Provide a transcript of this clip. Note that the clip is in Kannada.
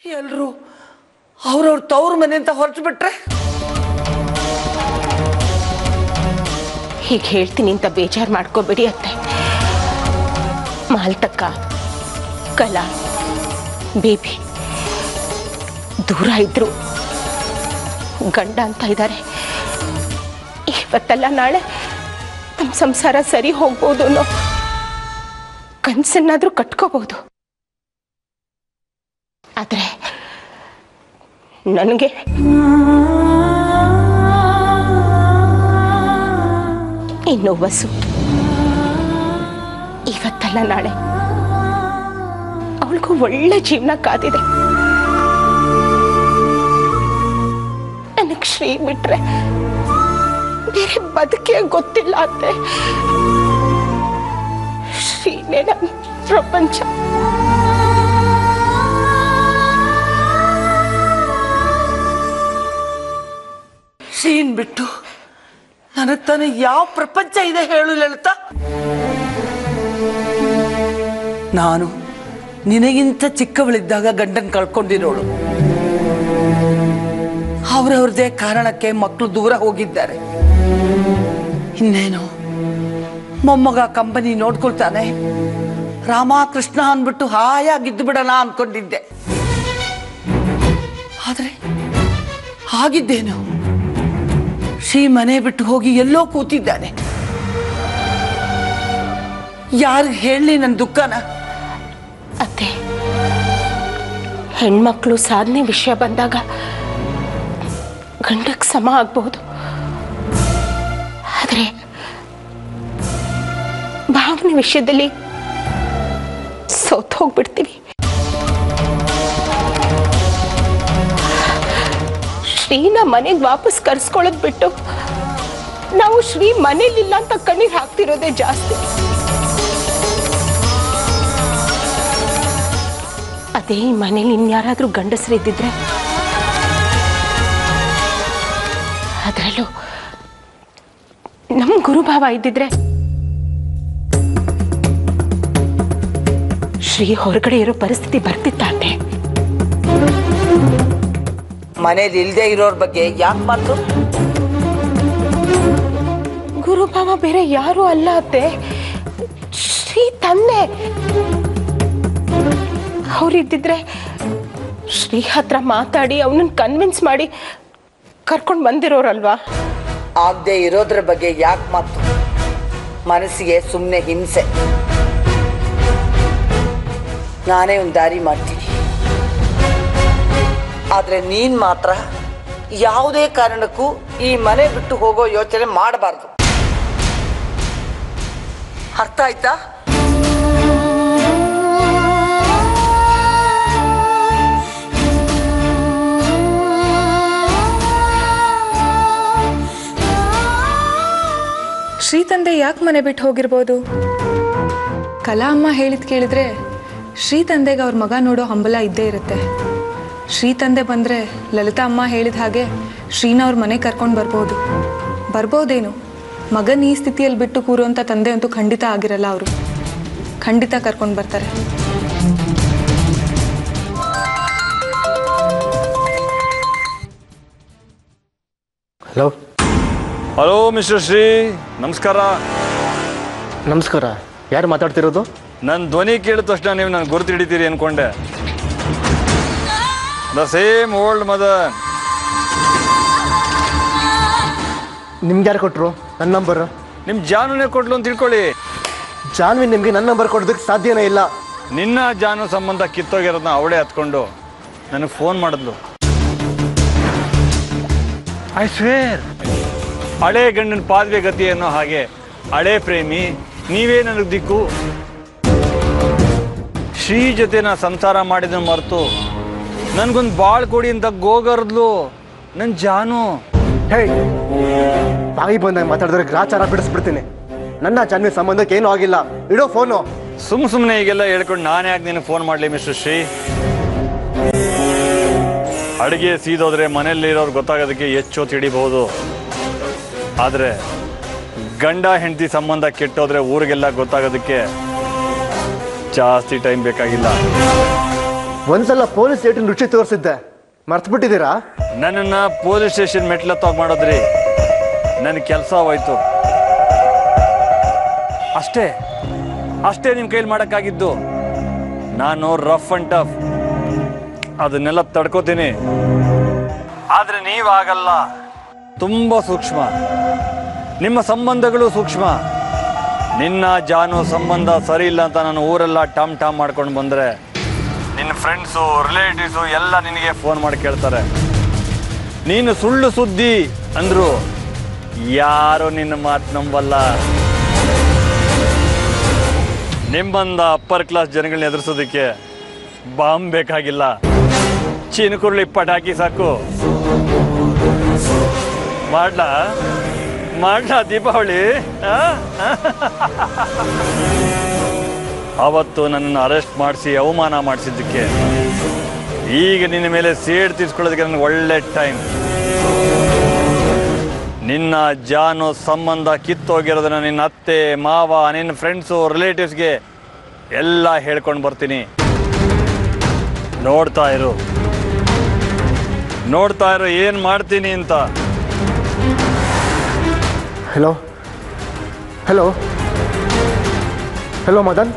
ಎಲ್ಲರೂ ಅವ್ರವ್ರ ತವ್ರ ಮನೆಯಿಂದ ಹೊರಟು ಬಿಟ್ರೆ ಹೀಗೆ ಹೇಳ್ತೀನಿ ಅಂತ ಬೇಜಾರು ಮಾಡ್ಕೋಬೇಡಿ ಅತ್ತೆ. ಮಾಲ್ತಕ್ಕ, ಕಲಾ, ಬೇಬಿ ದೂರ ಇದ್ರು ಗಂಡ ಅಂತ ಇದ್ದಾರೆ. ಇವತ್ತಲ್ಲ ನಾಳೆ ನಮ್ಮ ಸಂಸಾರ ಸರಿ ಹೋಗ್ಬೋದು ಅನ್ನೋ ಕನಸನ್ನಾದ್ರೂ ಕಟ್ಕೋಬಹುದು. ಆದ್ರೆ ನನಗೆ ಇನ್ನು ವಸು ಇವತ್ತಲ್ಲ ನಾಳೆ ಅವಳಿಗೂ ಒಳ್ಳೆ ಜೀವನ ಕಾದಿದೆ. ನನಗೆ ಶ್ರೀ ಬಿಟ್ರೆ ಬೇರೆ ಬದುಕೇ ಗೊತ್ತಿಲ್ಲ ಅಂತೆ. ಶ್ರೀನೇ ನನ್ನ ಪ್ರಪಂಚ. ಶ್ರೀನ್ ಬಿಟ್ಟು ನನಗೆ ತಾನೇ ಯಾವ ಪ್ರಪಂಚ ಇದೆ ಹೇಳು ಲಲಿತಾ. ನಾನು ನಿನಗಿಂತ ಚಿಕ್ಕವಳಿದ್ದಾಗ ಗಂಡನ್ ಕಳ್ಕೊಂಡಿರೋಳು. ಅವರವ್ರದೇ ಕಾರಣಕ್ಕೆ ಮಕ್ಕಳು ದೂರ ಹೋಗಿದ್ದಾರೆ. ಇನ್ನೇನು ಮೊಮ್ಮಗ ಕಂಪನಿ ನೋಡ್ಕೊಳ್ತಾನೆ, ರಾಮಕೃಷ್ಣ ಅಂದ್ಬಿಟ್ಟು ಹಾಯಾಗಿದ್ದು ಬಿಡೋಣ ಅನ್ಕೊಂಡಿದ್ದೆ. ಆದ್ರೆ ಆಗಿದ್ದೇನು, ಶ್ರೀ ಮನೆ ಬಿಟ್ಟು ಹೋಗಿ ಎಲ್ಲೋ ಕೂತಿದ್ದಾನೆ. ಯಾರಿಗೆ ಹೇಳಲಿ ನನ್ನ ದುಃಖನ? ಅತ್ತೆ, ಹೆಣ್ಮಕ್ಳು ಸಾಧನೆ ವಿಷಯ ಬಂದಾಗ ಗಂಡಕ್ಕೆ ಸಮ ಆಗ್ಬಹುದು. ಆದ್ರೆ ಭಾವನೆ ವಿಷಯದಲ್ಲಿ ಸೋತ್ ಹೋಗ್ಬಿಡ್ತೀವಿ. ಶ್ರೀನ ಮನೆಗೆ ವಾಪಸ್ ಕರ್ಸ್ಕೊಳ್ಳೋದ್ ಬಿಟ್ಟು ನಾವು ಶ್ರೀ ಮನೇಲಿಲ್ಲ ಅಂತ ಕಣ್ಣೀರ್ ಹಾಕ್ತಿರೋದೇ ಜಾಸ್ತಿ. ಅದೇ ಮನೇಲಿ ಇನ್ಯಾರಾದ್ರೂ ಗಂಡಸರಿದ್ದಿದ್ರೆ, ಅದರಲ್ಲೂ ನಮ್ ಗುರುಭಾವ ಇದ್ದಿದ್ರೆ ಶ್ರೀ ಹೊರಗಡೆ ಇರೋ ಪರಿಸ್ಥಿತಿ ಬರ್ತಿತ್ತಾತೆ. ಮನೇಲಿ ಇಲ್ದೇ ಇರೋರ್ ಬಗ್ಗೆ ಯಾಕೆ ಮಾತು? ಗುರುಭಾವ ಬೇರೆ ಯಾರು ಅಲ್ಲ ಅತ್ತೆ, ಶ್ರೀ ತಂದೆ. ಅವ್ರಿದ್ದಿದ್ರೆ ಶ್ರೀ ಹತ್ರ ಮಾತಾಡಿ ಅವನನ್ನ ಕನ್ವಿನ್ಸ್ ಮಾಡಿ ಕರ್ಕೊಂಡು ಬಂದಿರೋರಲ್ವಾ. ಆಗದೆ ಇರೋದ್ರ ಬಗ್ಗೆ ಯಾಕೆ ಮಾತು? ಮನಸ್ಸಿಗೆ ಸುಮ್ಮನೆ ಹಿಂಸೆ. ನಾನೇ ಒಂದು ದಾರಿ ಮಾಡ್ತೀನಿ. ಆದ್ರೆ ನೀನ್ ಮಾತ್ರ ಯಾವುದೇ ಕಾರಣಕ್ಕೂ ಈ ಮನೆ ಬಿಟ್ಟು ಹೋಗೋ ಯೋಚನೆ ಮಾಡಬಾರ್ದು. ಅರ್ಥ ಆಯ್ತಾ? ಶ್ರೀ ತಂದೆ ಯಾಕೆ ಮನೆ ಬಿಟ್ಟು ಹೋಗಿರ್ಬೋದು? ಕಲಾ ಅಮ್ಮ ಹೇಳಿದ್ ಕೇಳಿದ್ರೆ ಶ್ರೀ ತಂದೆಗೆ ಅವ್ರ ಮಗ ನೋಡೋ ಹಂಬಲ ಇದ್ದೇ ಇರುತ್ತೆ. ಶ್ರೀ ತಂದೆ ಬಂದರೆ ಲಲಿತಾ ಅಮ್ಮ ಹೇಳಿದ ಹಾಗೆ ಶ್ರೀನ ಅವ್ರ ಮನೆ ಕರ್ಕೊಂಡು ಬರ್ಬೋದೇನು. ಮಗನ ಈ ಸ್ಥಿತಿಯಲ್ಲಿ ಬಿಟ್ಟು ಕೂರುವಂಥ ತಂದೆ ಅಂತೂ ಖಂಡಿತ ಆಗಿರಲ್ಲ. ಅವರು ಖಂಡಿತ ಕರ್ಕೊಂಡು ಬರ್ತಾರೆ. ಹಲೋ ಹಲೋ ಮಿಸ್ಟರ್ ಶ್ರೀ, ನಮಸ್ಕಾರ. ನಮಸ್ಕಾರ. ಯಾರು ಮಾತಾಡ್ತಿರೋದು? ನನ್ನ ಧ್ವನಿ ಕೇಳಿದ ತಕ್ಷಣ ನೀವು ನಾನು ಗುರುತು ಹಿಡಿತೀರಿ ಅನ್ಕೊಂಡೆ. The same old mother. ನಿಮ್ಗೆ ಯಾರು ಕೊಟ್ಟರು ನನ್ನ ನಂಬರು? ನಿಮ್ಮ ಜಾನುನೇ ಕೊಟ್ಲು ಅಂತ ತಿಳ್ಕೊಳ್ಳಿ. ಜಾನ್ವಿ ನಿಮಗೆ ನನ್ನ ನಂಬರ್ ಕೊಡೋದಕ್ಕೆ ಸಾಧ್ಯನೇ ಇಲ್ಲ. ನಿನ್ನ ಜಾನು ಸಂಬಂಧ ಕಿತ್ತೋಗಿರೋದನ್ನ ಅವಳೇ ಹತ್ಕೊಂಡು ನನಗೆ ಫೋನ್ ಮಾಡಿದ್ಲು. ಐ ಸ್ವೇರ್, ಹಳೇ ಗಂಡನ ಪಾದ್ವೆ ಗತಿ ಅನ್ನೋ ಹಾಗೆ ಹಳೇ ಪ್ರೇಮಿ ನೀವೇ ನನಗೆ ದಿಕ್ಕು. ಶ್ರೀ ಜೊತೆ ನಾ ಸಂಸಾರ ಮಾಡಿದ ಮರೆತು ನನ್ಗೊಂದು ಬಾಳ್ ಕೊಡಿ ಅಂತ ಗೋಗರ್ದ್ಲು ನನ್ನ ಜಾನು. ಹೇ, ಬಾಯಿ ಬಂದಾಗ ಮಾತಾಡಿದ್ರೆ ಗ್ರಾಚಾರ ಬಿಡಿಸ್ಬಿಡ್ತೀನಿ. ನನ್ನ ಜಾನ್ವಿ ಸಂಬಂಧಕ್ಕೆ ಏನೂ ಆಗಿಲ್ಲ. ಇಡೋ ಫೋನು. ಸುಮ್ಮನೆ ಈಗೆಲ್ಲ ಹೇಳ್ಕೊಂಡು ನಾನು ಯಾಕೆ ನಿನಗೆ ಫೋನ್ ಮಾಡಲಿ ಮಿಸ್ಟರ್ ಶ್ರೀ? ಅಡುಗೆ ಸೀದೋದ್ರೆ ಮನೆಯಲ್ಲಿರೋರು ಗೊತ್ತಾಗೋದಕ್ಕೆ ಹೆಚ್ಚು ಹಿಡಿಬಹುದು. ಆದರೆ ಗಂಡ ಹೆಂಡತಿ ಸಂಬಂಧ ಕೆಟ್ಟೋದ್ರೆ ಊರಿಗೆಲ್ಲ ಗೊತ್ತಾಗೋದಕ್ಕೆ ಜಾಸ್ತಿ ಟೈಮ್ ಬೇಕಾಗಿಲ್ಲ. ಒಂದ್ಸಲ ಪೊಲೀಸ್ ಸ್ಟೇಷನ್ ರುಚಿ ತೋರಿಸಿದ್ದೆ, ಮರ್ತ್ಬಿಟ್ಟಿದ್ದೀರಾ? ನನ್ನನ್ನು ಪೊಲೀಸ್ ಸ್ಟೇಷನ್ ಮೆಟ್ಲತ್ತಾಗ ಮಾಡೋದ್ರಿ ನನ್ನ ಕೆಲಸ ಹೋಯ್ತು. ಅಷ್ಟೇ ಅಷ್ಟೇ ನಿಮ್ಮ ಕೈಲಿ ಮಾಡೋಕ್ಕಾಗಿದ್ದು. ನಾನು ರಫ್ ಅಂಡ್ ಟಫ್, ಅದನ್ನೆಲ್ಲ ತಡ್ಕೋತೀನಿ. ಆದರೆ ನೀವಾಗಲ್ಲ, ತುಂಬ ಸೂಕ್ಷ್ಮ. ನಿಮ್ಮ ಸಂಬಂಧಗಳು ಸೂಕ್ಷ್ಮ. ನಿನ್ನ ಜಾನು ಸಂಬಂಧ ಸರಿ ಇಲ್ಲ ಅಂತ ನಾನು ಊರೆಲ್ಲ ಟಾಮ್ ಟಾಮ್ ಮಾಡ್ಕೊಂಡು ಬಂದರೆ ನಿನ್ನ ಫ್ರೆಂಡ್ಸು ರಿಲೇಟಿವ್ಸು ಎಲ್ಲ ನಿನಗೆ ಫೋನ್ ಮಾಡಿ ಕೇಳ್ತಾರೆ. ನೀನು ಸುಳ್ಳು ಸುದ್ದಿ ಅಂದರು ಯಾರು ನಿನ್ನ ಮಾತು ನಂಬಲ್ಲ. ನಿಮ್ಮಂದ ಅಪ್ಪರ್ ಕ್ಲಾಸ್ ಜನಗಳನ್ನ ಎದುರಿಸೋದಕ್ಕೆ ಬಾಂಬ್ ಬೇಕಾಗಿಲ್ಲ, ಚಿನಕುರುಳಿ ಪಟಾಕಿ ಸಾಕು. ಮಾಡ್ಲಾ ದೀಪಾವಳಿ? ಅವತ್ತು ನನ್ನನ್ನು ಅರೆಸ್ಟ್ ಮಾಡಿಸಿ ಅವಮಾನ ಮಾಡಿಸಿದ್ದಕ್ಕೆ ಈಗ ನಿನ್ನ ಮೇಲೆ ಸೇಡ್ ತೀರ್ಸ್ಕೊಳ್ಳೋದಕ್ಕೆ ನನಗೆ ಒಳ್ಳೆ ಟೈಮ್. ನಿನ್ನ ಜಾನು ಸಂಬಂಧ ಕಿತ್ತೋಗಿರೋದನ್ನ ನಿನ್ನ ಅತ್ತೆ ಮಾವ ನಿನ್ನ ಫ್ರೆಂಡ್ಸು ರಿಲೇಟಿವ್ಸ್ಗೆ ಎಲ್ಲ ಹೇಳ್ಕೊಂಡು ಬರ್ತೀನಿ. ನೋಡ್ತಾ ಇರು ಏನು ಮಾಡ್ತೀನಿ ಅಂತ. Hello hello hello Madan,